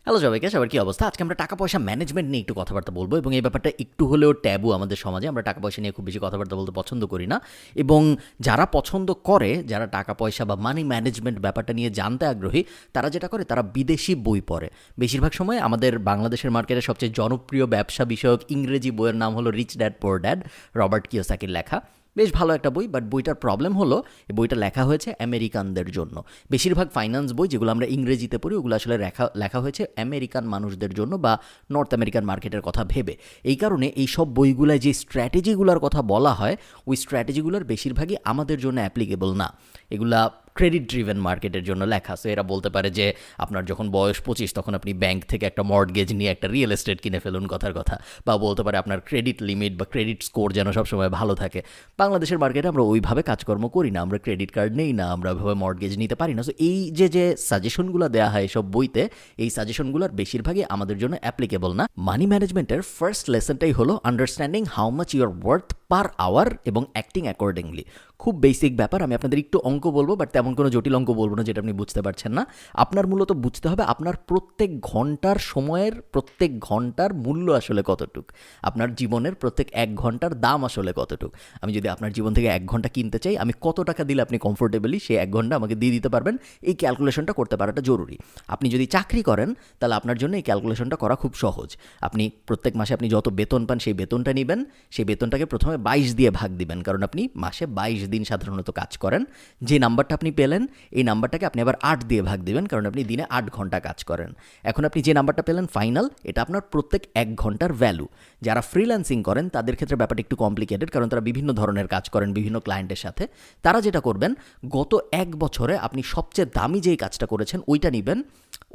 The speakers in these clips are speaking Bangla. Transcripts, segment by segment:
হ্যালো সবাইকে, সবার কী অবস্থা? আজকে আমরা টাকা পয়সা ম্যানেজমেন্ট নিয়ে একটু কথাবার্তা বলবো এবং এই ব্যাপারটা একটু হলেও ট্যাবু আমাদের সমাজে। আমরা টাকা পয়সা নিয়ে খুব বেশি কথাবার্তা বলতে পছন্দ করি না এবং যারা পছন্দ করে, যারা টাকা পয়সা বা মানি ম্যানেজমেন্ট ব্যাপারটা নিয়ে জানতে আগ্রহী, তারা যেটা করে তারা বিদেশি বই পড়ে। বেশিরভাগ সময় আমাদের বাংলাদেশের মার্কেটে সবচেয়ে জনপ্রিয় ব্যবসা বিষয়ক ইংরেজি বইয়ের নাম হলো rich dad poor dad, Robert কিওসাকির লেখা। বেশ ভালো একটা বই, বাট বইটার প্রবলেম হলো এই বইটা লেখা হয়েছে আমেরিকানদের জন্য। বেশিরভাগ ফাইন্যান্স বই যেগুলো আমরা ইংরেজিতে পড়ি ওগুলো আসলে লেখা হয়েছে আমেরিকান মানুষদের জন্য বা নর্থ আমেরিকান মার্কেটের কথা ভেবে। এই কারণে এই সব বইগুলায় যে স্ট্র্যাটেজিগুলোর কথা বলা হয় ওই স্ট্র্যাটেজিগুলোর বেশিরভাগই আমাদের জন্য অ্যাপ্লিকেবল না। এগুলা ক্রেডিট ড্রিভেন মার্কেটের জন্য লেখা। সো এরা বলতে পারে যে আপনার যখন বয়স 25 তখন আপনি ব্যাংক থেকে একটা মর্টগেজ নিয়ে একটা রিয়েল এস্টেট কিনে ফেলুন, কথার কথা। বা বলতে পারে আপনার ক্রেডিট লিমিট বা ক্রেডিট স্কোর যেন সবসময় ভালো থাকে। বাংলাদেশের মার্কেটে আমরা ওইভাবে কাজকর্ম করি না, আমরা ক্রেডিট কার্ড নেই না, আমরা ওইভাবে মর্টগেজ নিতে পারি না। সো এই যে সাজেশনগুলো দেওয়া হয় সব বইতে, এই সাজেশনগুলোর বেশিরভাগই আমাদের জন্য অ্যাপ্লিকেবল না। মানি ম্যানেজমেন্টের ফার্স্ট লেসনটাই হলো understanding how much your worth per hour এবং অ্যাক্টিং অ্যাকর্ডিংলি। খুব বেসিক ব্যাপার। আমি আপনাদের একটু অঙ্ক বলবো, বাট তেমন কোনো জটিল অঙ্ক বলবো না যেটা আপনি বুঝতে পারছেন না। আপনার মূলত বুঝতে হবে আপনার প্রত্যেক ঘন্টার সময়ের প্রত্যেক ঘন্টার মূল্য আসলে কতটুক, আপনার জীবনের প্রত্যেক 1 ঘন্টার দাম আসলে কতটুক। আমি যদি আপনার জীবন থেকে 1 ঘন্টা কিনতে চাই, আমি কত টাকা দিলে আপনি কমফোর্টেবলি সেই 1 ঘন্টা আমাকে দিয়ে দিতে পারবেন, এই ক্যালকুলেশনটা করতে পারাটা জরুরি। আপনি যদি চাকরি করেন তাহলে আপনার জন্য এই ক্যালকুলেশনটা করা খুব সহজ। আপনি প্রত্যেক মাসে আপনি যত বেতন পান সেই বেতনটা নেবেন, সেই বেতনটাকে প্রথমে 22 দিয়ে ভাগ দিবেন, কারণ আপনি মাসে 22 দিন সাধারণত কাজ করেন। যে নাম্বারটা আপনি পেলেন এই নাম্বারটাকে আপনি আবার 8 দিয়ে ভাগ দিবেন, কারণ আপনি দিনে 8 ঘন্টা কাজ করেন। এখন আপনি যে নাম্বারটা পেলেন ফাইনাল, এটা আপনার প্রত্যেক 1 ঘন্টার ভ্যালু। যারা ফ্রিল্যান্সিং করেন তাদের ক্ষেত্রে ব্যাপারটা একটু কমপ্লিকেটেড, কারণ তারা বিভিন্ন ধরনের কাজ করেন বিভিন্ন ক্লায়েন্টের সাথে। তারা যেটা করবেন, গত 1 বছরে আপনি সবচেয়ে দামি যেই কাজটা করেছেন ওইটা নেবেন,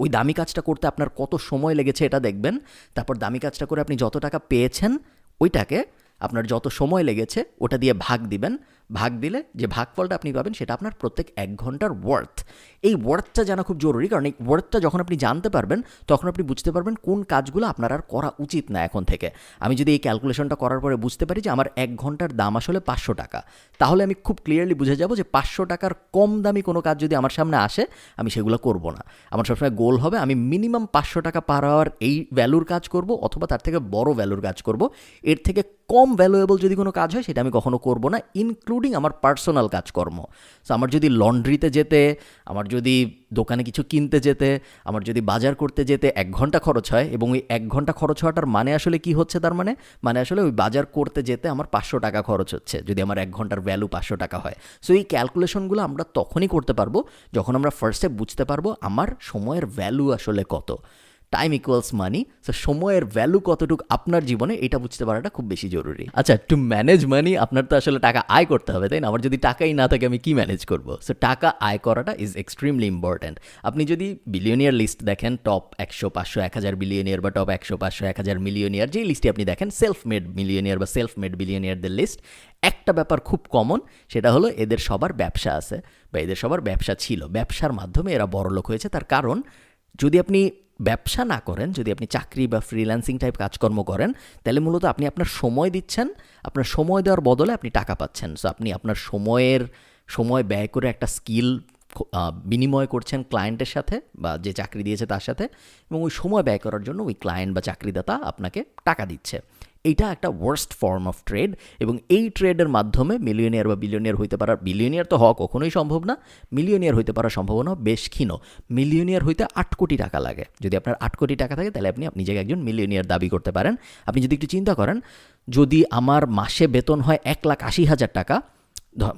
ওই দামি কাজটা করতে আপনার কত সময় লেগেছে এটা দেখবেন, তারপর দামি কাজটা করে আপনি যত টাকা পেয়েছেন ওইটাকে আপনার যত সময় লেগেছে ওটা দিয়ে ভাগ দিবেন। ভাগ দিলে যে ভাগফলটা আপনি পাবেন সেটা আপনার প্রত্যেক 1 ঘন্টার ওয়ার্থ। এই ওয়ার্থটা জানা খুব জরুরি, কারণ এই ওয়ার্থটা যখন আপনি জানতে পারবেন তখন আপনি বুঝতে পারবেন কোন কাজগুলো আপনার আর করা উচিত না এখন থেকে। আমি যদি এই ক্যালকুলেশনটা করার পরে বুঝতে পারি যে আমার 1 ঘন্টার দাম আসলে 500 টাকা, তাহলে আমি খুব ক্লিয়ারলি বুঝে যাব যে 500 টাকার কম দামি কোনো কাজ যদি আমার সামনে আসে আমি সেগুলো করব না। আমার সবসময় গোল হবে আমি মিনিমাম 500 টাকা পার আওয়ার এই ভ্যালুর কাজ করব, অথবা তার থেকে বড় ভ্যালুর কাজ করব। এর থেকে কম ভ্যালুয়েবল যদি কোনো কাজ হয় সেটা আমি কখনো করব না, ইনক্লুডিং আমার পার্সোনাল কাজকর্ম। সো আমার যদি লন্ড্রিতে যেতে, আমার যদি দোকানে কিছু কিনতে যেতে, আমার যদি বাজার করতে যেতে 1 ঘন্টা খরচ হয়, এবং ওই 1 ঘন্টা খরচ হওয়াটার মানে আসলে কি হচ্ছে, তার মানে আসলে ওই বাজার করতে যেতে আমার 500 টাকা খরচ হচ্ছে, যদি আমার 1 ঘন্টার ভ্যালু 500 টাকা হয়। সো এই ক্যালকুলেশনগুলো আমরা তখনই করতে পারবো যখন আমরা ফার্স্টে বুঝতে পারবো আমার সময়ের ভ্যালু আসলে কত। টাইম ইকুয়ালস মানি। সো সময়ের ভ্যালু কতটুকু আপনার জীবনে এটা বুঝতে পারাটা খুব বেশি জরুরি। আচ্ছা, টু ম্যানেজ মানি আপনার তো আসলে টাকা আয় করতে হবে, তাই না? আমার যদি টাকাই না থাকে আমি কি ম্যানেজ করবো? সো টাকা আয় করাটা ইজ এক্সট্রিমলি ইম্পর্ট্যান্ট। আপনি যদি বিলিয়নিয়ার লিস্ট দেখেন, টপ 100, 500, 1000 বিলিয়নিয়ার বা টপ 100, 500, 1000 মিলিয়নিয়ার, যেই লিস্টে আপনি দেখেন সেলফ মেড মিলিয়নিয়ার বা সেলফ মেড বিলিয়নিয়ারদের লিস্ট, একটা ব্যাপার খুব কমন, সেটা হলো এদের সবার ব্যবসা আছে বা এদের সবার ব্যবসা ছিল। ব্যবসার মাধ্যমে এরা বড়লোক হয়েছে। তার কারণ, যদি আপনি ব্যবসা না করেন, যদি আপনি চাকরি বা ফ্রিল্যান্সিং টাইপ কাজকর্ম করেন, তাহলে মূলত আপনি আপনার সময় দিচ্ছেন, আপনার সময় দেওয়ার বদলে আপনি টাকা পাচ্ছেন। সো আপনি আপনার সময় ব্যয় করে একটা স্কিল বিনিময় করছেন ক্লায়েন্টের সাথে বা যে চাকরি দিয়েছে তার সাথে, এবং ওই সময় ব্যয় করার জন্য ওই ক্লায়েন্ট বা চাকরিদাতা আপনাকে টাকা দিচ্ছে। এইটা একটা ওয়ার্স্ট ফর্ম অফ ট্রেড, এবং এই ট্রেডের মাধ্যমে মিলিয়নিয়ার বা বিলিয়নিয়ার হইতে পারার, বিলিয়নিয়ার তো হওয়া কখনোই সম্ভব না, মিলিয়নিয়ার হইতে পারার সম্ভাবনা বেশ ক্ষীণ। মিলিয়নিয়ার হইতে 8 কোটি টাকা লাগে। যদি আপনার 8 কোটি টাকা থাকে তাহলে আপনি নিজেকে একজন মিলিয়নিয়ার দাবি করতে পারেন। আপনি যদি একটু চিন্তা করেন, যদি আমার মাসে বেতন হয় 1,80,000 টাকা,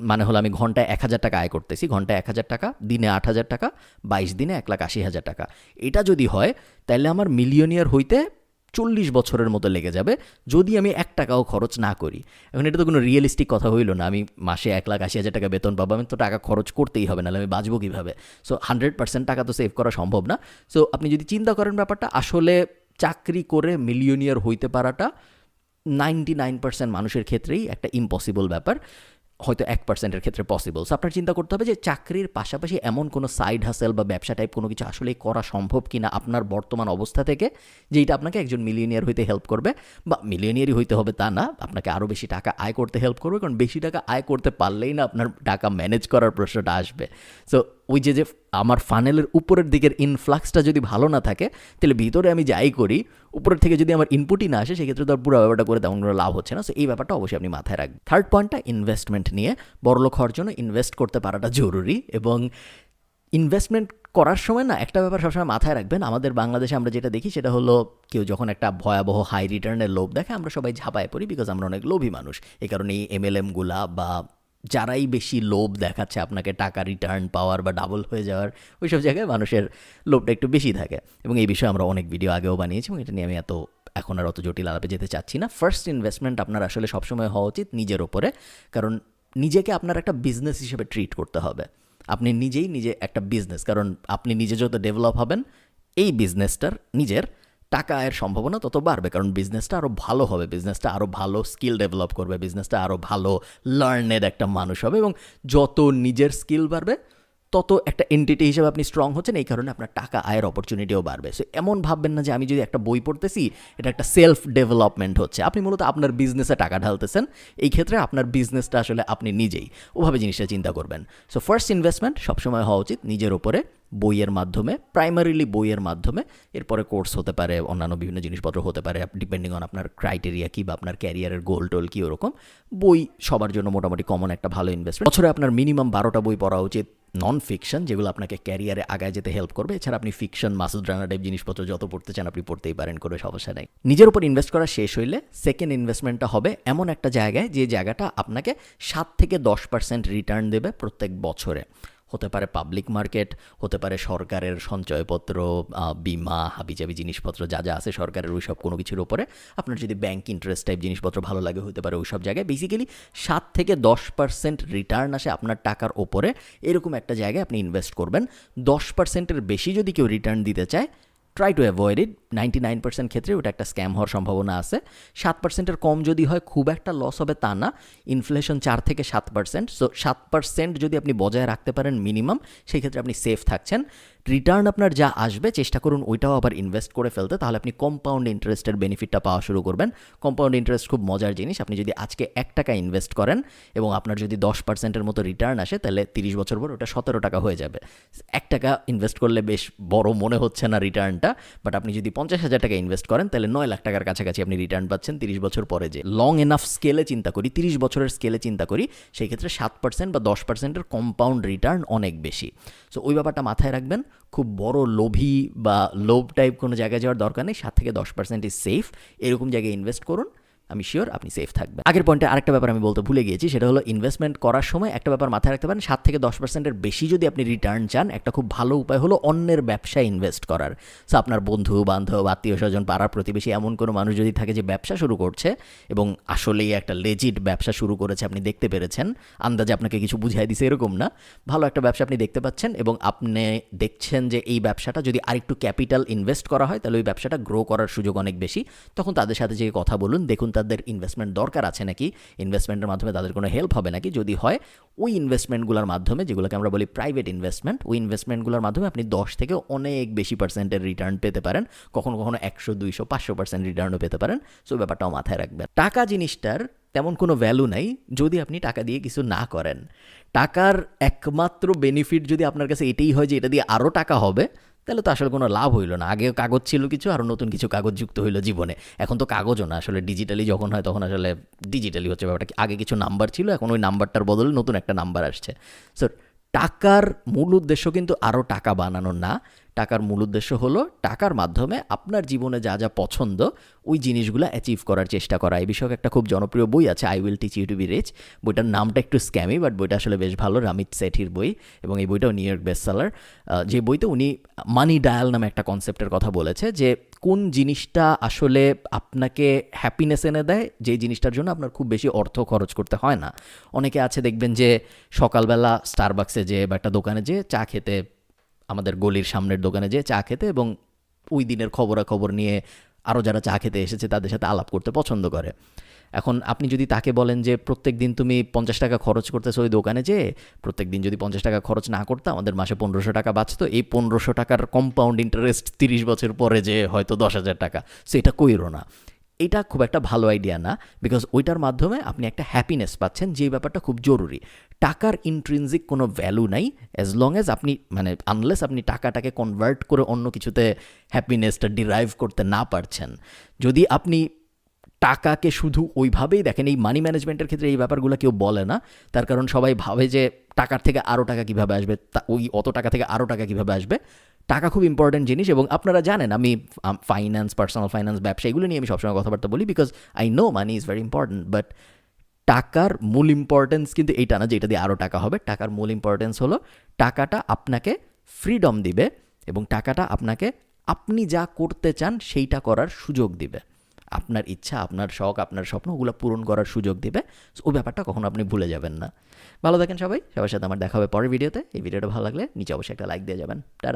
মানে হলো আমি ঘন্টায় 1,000 টাকা আয় করতেছি, ঘন্টায় 1,000 টাকা, দিনে 8,000 টাকা, 22 দিনে 1,80,000 টাকা। এটা যদি হয় তাহলে আমার মিলিয়নিয়ার হইতে 40 বছরের মতো লেগে যাবে যদি আমি 1 টাকাও খরচ না করি। এখন এটা তো কোনো রিয়েলিস্টিক কথা হইল না। আমি মাসে 1,80,000 টাকা বেতন পাবো, আমি তো টাকা খরচ করতেই হবে, নাহলে আমি বাঁচবো কীভাবে? সো 100% টাকা তো সেভ করা সম্ভব না। সো আপনি যদি চিন্তা করেন ব্যাপারটা, আসলে চাকরি করে মিলিয়নিয়ার হইতে পারাটা 99% মানুষের ক্ষেত্রেই একটা ইম্পসিবল ব্যাপার, হয়তো 1%-এর ক্ষেত্রে পসিবল। সো আপনার চিন্তা করতে হবে যে চাকরির পাশাপাশি এমন কোনো সাইড হাসেল বা ব্যবসা টাইপ কোনো কিছু আসলেই করা সম্ভব কিনা আপনার বর্তমান অবস্থা থেকে, যেটা আপনাকে একজন মিলিয়নিয়ার হইতে হেল্প করবে। বা মিলিয়নিয়ারই হইতে হবে তা না, আপনাকে আরও বেশি টাকা আয় করতে হেল্প করবে, কারণ বেশি টাকা আয় করতে পারলেই না আপনার টাকা ম্যানেজ করার প্রশ্নটা আসবে। সো ওই যে আমার ফানেলের উপরের দিকের ইনফ্লাক্সটা যদি ভালো না থাকে, তাহলে ভিতরে আমি যাই করি, উপরের থেকে যদি আমার ইনপুটই না আসে, সেক্ষেত্রে তো আর পুরো ব্যাপারটা করে তেমন কোনো লাভ হচ্ছে না। সো এই ব্যাপারটা অবশ্যই আপনি মাথায় রাখবেন। থার্ড পয়েন্টটা ইনভেস্টমেন্ট নিয়ে। বড়লোক হওয়ার জন্য ইনভেস্ট করতে পারাটা জরুরি, এবং ইনভেস্টমেন্ট করার সময় না একটা ব্যাপার সবসময় মাথায় রাখবেন, আমাদের বাংলাদেশে আমরা যেটা দেখি সেটা হলো, কেউ যখন একটা ভয়াবহ হাই রিটার্নের লোভ দেখে, আমরা সবাই ঝাঁপায় পড়ি, বিকজ আমরা অনেক লোভী মানুষ। এই কারণে এই MLM-গুলা বা যারাই বেশি লোভ দেখাচ্ছে আপনাকে টাকা রিটার্ন পাওয়ার বা ডাবল হয়ে যাওয়ার, ওইসব জায়গায় মানুষের লোভটা একটু বেশি থাকে। এবং এই বিষয়ে আমরা অনেক ভিডিও আগেও বানিয়েছি, এবং এটা নিয়ে আমি এখন আর অত জটিল আলাপে যেতে চাচ্ছি না। ফার্স্ট ইনভেস্টমেন্ট আপনার আসলে সবসময় হওয়া উচিত নিজের ওপরে, কারণ নিজেকে আপনার একটা বিজনেস হিসেবে ট্রিট করতে হবে। আপনি নিজেই নিজে একটা বিজনেস, কারণ আপনি নিজে যত ডেভেলপ হবেন, এই বিজনেসটার নিজের টাকা আয়ের সম্ভাবনা তত বাড়বে, কারণ বিজনেসটা আরও ভালো হবে, বিজনেসটা আরও ভালো স্কিল ডেভেলপ করবে, বিজনেসটা আরও ভালো লার্নেড একটা মানুষ হবে, এবং যত নিজের স্কিল বাড়বে তত একটা এন্টিটি হিসেবে আপনি স্ট্রং হচ্ছেন, এই কারণে আপনার টাকা আয়ের অপরচুনিটিও বাড়বে। সো এমন ভাববেন না যে আমি যদি একটা বই পড়তেছি এটা একটা সেলফ ডেভেলপমেন্ট হচ্ছে, আপনি মূলত আপনার বিজনেসে টাকা ঢালতেছেন। এই ক্ষেত্রে আপনার বিজনেসটা আসলে আপনি নিজেই, ওভাবে জিনিসটা চিন্তা করবেন। সো ফার্স্ট ইনভেস্টমেন্ট সবসময় হওয়া উচিত নিজের ওপরে, বইয়ের মাধ্যমে, প্রাইমারিলি বইয়ের মাধ্যমে। এরপরে কোর্স হতে পারে, অন্যান্য বিভিন্ন জিনিসপত্র হতে পারে, ডিপেন্ডিং অন আপনার ক্রাইটেরিয়া কী বা আপনার ক্যারিয়ারের গোল টোল কী, ওরকম বই সবার জন্য মোটামুটি কমন একটা ভালো ইনভেস্টমেন্ট। বছরে আপনার মিনিমাম 12টা বই পড়া উচিত, নন ফিকশন, যেগুলো আপনাকে ক্যারিয়ারে আগায় যেতে হেল্প করবে। এছাড়া আপনি ফিকশন, মাসুদ রানা টাইপ জিনিসপত্র যত পড়তে চান আপনি পড়তেই পারেন, কোনো সমস্যা নেই। নিজের উপর ইনভেস্ট করা শেষ হইলে সেকেন্ড ইনভেস্টমেন্টটা হবে এমন একটা জায়গায়, যে জায়গাটা আপনাকে 7 থেকে 10% রিটার্ন দেবে প্রত্যেক বছরে। হতে পারে পাবলিক মার্কেট, হতে পারে সরকারের সঞ্চয়পত্র, বিমা, হাবিজাবি জিনিসপত্র যা যা আছে সরকারের, ওই সব কোনো কিছুর উপরে। আপনার যদি ব্যাংক ইন্টারেস্ট টাইপ জিনিসপত্র ভালো লাগে, হতে পারে ওই সব জায়গায়। বেসিক্যালি 7 থেকে 10% রিটার্ন আসে আপনার টাকার ওপরে, এরকম একটা জায়গায় আপনি ইনভেস্ট করবেন। 10%-এর বেশি যদি কেউ রিটার্ন দিতে চায়, ট্রাই টু অ্যাভয়েড ইট। 99% ক্ষেত্রে ওটা একটা স্ক্যাম হওয়ার সম্ভাবনা আছে। 7%-এর কম যদি হয়, খুব একটা লস হবে তা না। ইনফ্লেশন 4 থেকে 7%, সো 7% যদি আপনি বজায় রাখতে পারেন মিনিমাম, সেই ক্ষেত্রে আপনি সেফ থাকছেন। রিটার্ন আপনার যা আসবে চেষ্টা করুন ওইটাও আবার ইনভেস্ট করে ফেলতে, তাহলে আপনি কম্পাউন্ড ইন্টারেস্টের বেনিফিটটা পাওয়া শুরু করবেন। কম্পাউন্ড ইন্টারেস্ট খুব মজার জিনিস। আপনি যদি আজকে 1 টাকা ইনভেস্ট করেন এবং আপনার যদি 10%-এর মতো রিটার্ন আসে, তাহলে 30 বছর পর ওটা 17 টাকা হয়ে যাবে। 1 টাকা ইনভেস্ট করলে বেশ বড় মনে হচ্ছে না রিটার্নটা, বাট আপনি যদি 50,000 টাকা ইনভেস্ট করেন, তাহলে 9 লাখ টাকার কাছাকাছি আপনি রিটার্ন পাচ্ছেন 30 বছর পরে। যে লং এনাফ স্কেলে চিন্তা করি, 30 বছরের স্কেলে চিন্তা করি, সেই ক্ষেত্রে 7% বা 10%-এর কম্পাউন্ড রিটার্ন অনেক বেশি। সো ওই ব্যাপারটা মাথায় রাখবেন। খুব বড় লোভী বা লোভ টাইপ কোনো জায়গায় যাওয়ার দরকার নেই। 7 থেকে 10% ইজ সেফ, এরকম জায়গায় ইনভেস্ট করুন, আমি শিওর আপনি সেফ থাকবেন। আগের পয়েন্টে আরেকটা ব্যাপার আমি বলতে ভুলে গিয়েছি, সেটা হলো ইনভেস্টমেন্ট করার সময় একটা ব্যাপার মাথায় রাখতে পারেন, 7 থেকে 10%-এর বেশি যদি আপনি রিটার্ন চান, একটা খুব ভালো উপায় হলো অন্যের ব্যবসায় ইনভেস্ট করার। সো আপনার বন্ধু বান্ধব, আত্মীয় স্বজন, পাড়া প্রতিবেশী এমন কোনো মানুষ যদি থাকে যে ব্যবসা শুরু করছে এবং আসলেই একটা লেজিট ব্যবসা শুরু করেছে, আপনি দেখতে পেরেছেন, আন্দাজে আপনাকে কিছু বুঝাই দিছে এরকম না, ভালো একটা ব্যবসা আপনি দেখতে পাচ্ছেন এবং আপনি দেখছেন যে এই ব্যবসাটা যদি আরেকটু ক্যাপিটাল ইনভেস্ট করা হয়, তাহলে ওই ব্যবসাটা গ্রো করার সুযোগ অনেক বেশি। তখন তাদের সাথে যে কথা বলুন, দেখুন তাদের ইনভেস্টমেন্ট দরকার আছে নাকি, ইনভেস্টমেন্টের মাধ্যমে তাদের কোনো হেল্প হবে নাকি। যদি হয়, ওই ইনভেস্টমেন্টগুলোর মাধ্যমে, যেগুলোকে আমরা বলি প্রাইভেট ইনভেস্টমেন্ট, ওই ইনভেস্টমেন্টগুলোর মাধ্যমে আপনি 10 থেকে অনেক বেশি পার্সেন্টের রিটার্ন পেতে পারেন, কখনো কখনো 100, 200, 500% রিটার্নও পেতে পারেন। সো ব্যাপারটাও মাথায় রাখবেন। টাকা জিনিসটার তেমন কোনো ভ্যালু নাই যদি আপনি টাকা দিয়ে কিছু না করেন। টাকার একমাত্র বেনিফিট যদি আপনার কাছে এটাই হয় যে এটা দিয়ে আরও টাকা হবে, তাহলে তো আসলে কোনো লাভ হইলো না। আগেও কাগজ ছিল কিছু, আরও নতুন কিছু কাগজ যুক্ত হইলো জীবনে। এখন তো কাগজও না, আসলে ডিজিটালি যখন হয় তখন আসলে ডিজিটালি হচ্ছে ব্যাপারটা। আগে কিছু নাম্বার ছিল, এখন ওই নাম্বারটার বদলে নতুন একটা নাম্বার আসছে। সো টাকার মূল উদ্দেশ্য কিন্তু আরও টাকা বানানো না। টাকার মূল উদ্দেশ্য হলো টাকার মাধ্যমে আপনার জীবনে যা যা পছন্দ ওই জিনিসগুলো অ্যাচিভ করার চেষ্টা করা। এই বিষয়ে একটা খুব জনপ্রিয় বই আছে, I will teach you to be rich. বইটার নামটা একটু স্ক্যামি, বাট বইটা আসলে বেশ ভালো, রামিত সেঠির বই, এবং এই বইটাও নিউ ইয়র্ক বেস্ট সেলার। যে বইতে উনি মানি ডায়াল নামে একটা কনসেপ্টের কথা বলেছে, যে কোন জিনিসটা আসলে আপনাকে হ্যাপিনেস এনে দেয়, যে জিনিসটার জন্য আপনার খুব বেশি অর্থ খরচ করতে হয় না। অনেকে আছে দেখবেন যে সকালবেলা স্টারবাক্সে যে বা একটা দোকানে যে চা খেতে, আমাদের গলির সামনের দোকানে যে চা খেতে, এবং ওই দিনের খবরাখবর নিয়ে আরও যারা চা খেতে এসেছে তাদের সাথে আলাপ করতে পছন্দ করে। এখন আপনি যদি তাকে বলেন যে প্রত্যেক দিন তুমি 50 টাকা খরচ করতেছো ওই দোকানে, যে প্রত্যেক দিন যদি 50 টাকা খরচ না করতে আমাদের মাসে 1500 টাকা বাঁচতো, এই 1500 টাকার কম্পাউন্ড ইন্টারেস্ট 30 বছর পরে যে হয়তো 10,000 টাকা, সেটা কইরো না। এটা খুব একটা ভালো আইডিয়া না, বিকজ ওইটার মাধ্যমে আপনি একটা হ্যাপিনেস পাচ্ছেন, যে ব্যাপারটা খুব জরুরি। টাকার ইন্ট্রিনজিক কোনো ভ্যালু নাই অ্যাজ লং অ্যাজ আপনি মানে আনলেস আপনি টাকাটাকে কনভার্ট করে অন্য কিছুতে হ্যাপিনেসটা ডিরাইভ করতে না পারছেন। যদি আপনি টাকাকে শুধু ওইভাবেই দেখেন, এই মানি ম্যানেজমেন্টের ক্ষেত্রে এই ব্যাপারগুলো কেউ বলে না, তার কারণ সবাই ভাবে যে টাকার থেকে আরও টাকা কীভাবে আসবে, ওই অত টাকা থেকে আরও টাকা কীভাবে আসবে। টাকা খুব ইম্পর্ট্যান্ট জিনিস, এবং আপনারা জানেন আমি ফাইন্যান্স, পার্সোনাল ফাইন্যান্স, ব্যবসা এগুলো নিয়ে আমি সবসময় কথাবার্তা বলি, because I know money is very important. But টাকার মূল ইম্পর্টেন্স কিন্তু এইটা না যে এটা দিয়ে আরও টাকা হবে। টাকার মূল ইম্পর্টেন্স হলো টাকাটা আপনাকে ফ্রিডম দিবে, এবং টাকাটা আপনাকে আপনি যা করতে চান সেইটা করার সুযোগ দিবে। আপনার ইচ্ছা, আপনার শখ, আপনার স্বপ্ন ওগুলো পূরণ করার সুযোগ দিবে। ও ব্যাপারটা কখনো আপনি ভুলে যাবেন না। ভালো থাকেন সবাই, সবার সাথে আমার দেখা হবে পরের ভিডিওতে। এই ভিডিওটা ভালো লাগলে নিচে অবশ্যই একটা লাইক দিয়ে যাবেন। টাটা।